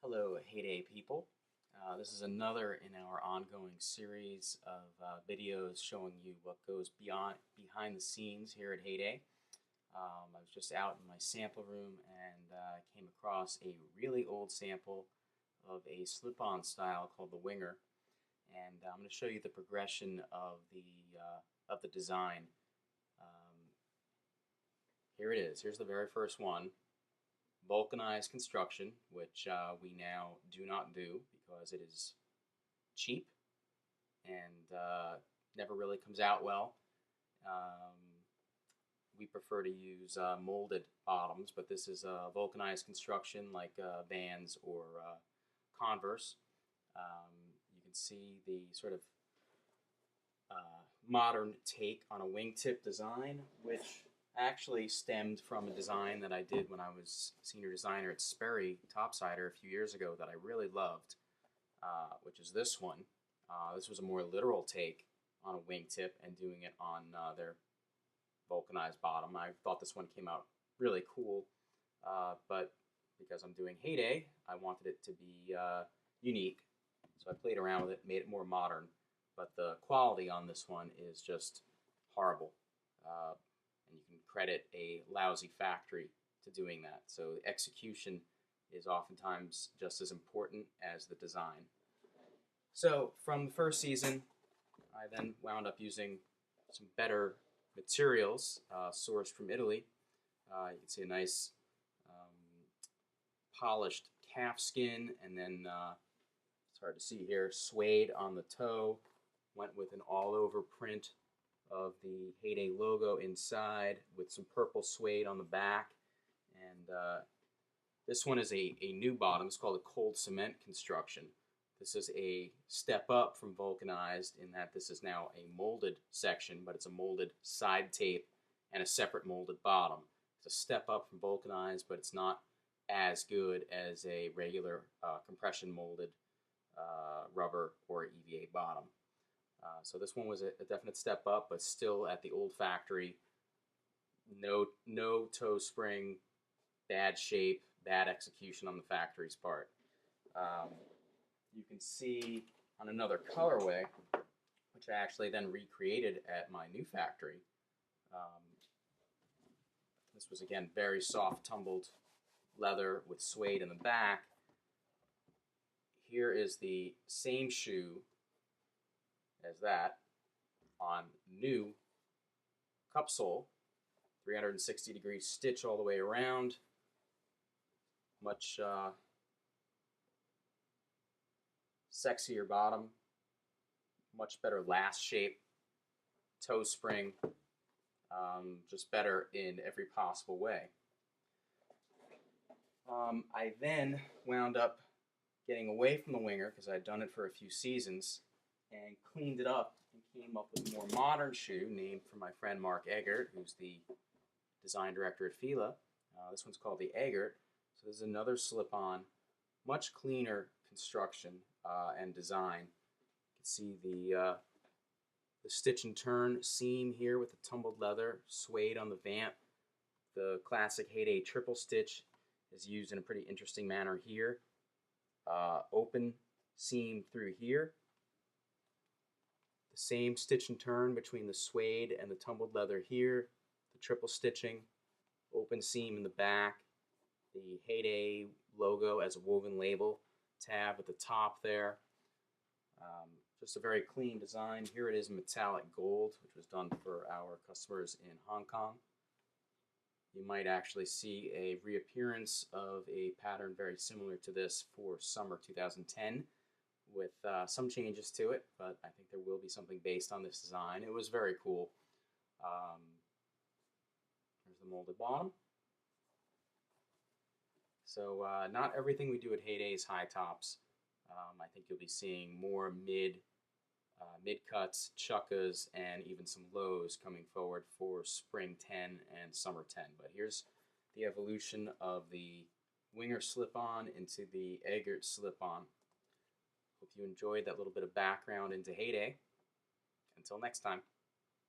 Hello, Heyday people. This is another in our ongoing series of videos showing you what goes behind the scenes here at Heyday. I was just out in my sample room and came across a really old sample of a slip-on style called the Winger, and I'm going to show you the progression of the design. Here it is. Here's the very first one. Vulcanized construction, which we now do not do because it is cheap and never really comes out well. We prefer to use molded bottoms, but this is vulcanized construction like Vans or Converse. You can see the sort of modern take on a wingtip design, which actually stemmed from a design that I did when I was senior designer at Sperry Topsider a few years ago that I really loved, which is this one. This was a more literal take on a wingtip and doing it on their vulcanized bottom. I thought this one came out really cool, but because I'm doing Heyday, I wanted it to be unique, so I played around with it, made it more modern, but the quality on this one is just horrible. And you can credit a lousy factory to doing that. So the execution is oftentimes just as important as the design. So from the first season, I then wound up using some better materials sourced from Italy. You can see a nice polished calf skin, and then it's hard to see here, suede on the toe. Went with an all-over print of the Heyday logo inside with some purple suede on the back. And this one is a new bottom. It's called a cold cement construction. This is a step up from vulcanized in that this is now a molded section, but it's a molded side tape and a separate molded bottom. It's a step up from vulcanized, but it's not as good as a regular compression molded rubber or EVA bottom. So this one was a definite step up, but still at the old factory. No toe spring, bad shape, bad execution on the factory's part. You can see on another colorway, which I actually then recreated at my new factory. This was again very soft tumbled leather with suede in the back. Here is the same shoe as that on new cup sole, 360-degree stitch all the way around, much sexier bottom, much better last shape, toe spring, just better in every possible way. I then wound up getting away from the Winger because I'd done it for a few seasons and cleaned it up and came up with a more modern shoe named for my friend Mark Eggert, who's the design director at Fila. This one's called the Eggert. So this is another slip-on, much cleaner construction and design. You can see the stitch and turn seam here with the tumbled leather, suede on the vamp. The classic Heyday triple stitch is used in a pretty interesting manner here. Open seam through here. The same stitch and turn between the suede and the tumbled leather here, the triple stitching, open seam in the back, the Heyday logo as a woven label tab at the top there. Just a very clean design. Here it is in metallic gold, which was done for our customers in Hong Kong. You might actually see a reappearance of a pattern very similar to this for summer 2010. With some changes to it, but I think there will be something based on this design. It was very cool. There's the molded bottom. So not everything we do at Heyday is high tops. I think you'll be seeing more mid cuts, chukkas, and even some lows coming forward for spring 10 and summer 10. But here's the evolution of the Winger slip-on into the Eggert slip-on. Hope you enjoyed that little bit of background into Heyday. Until next time.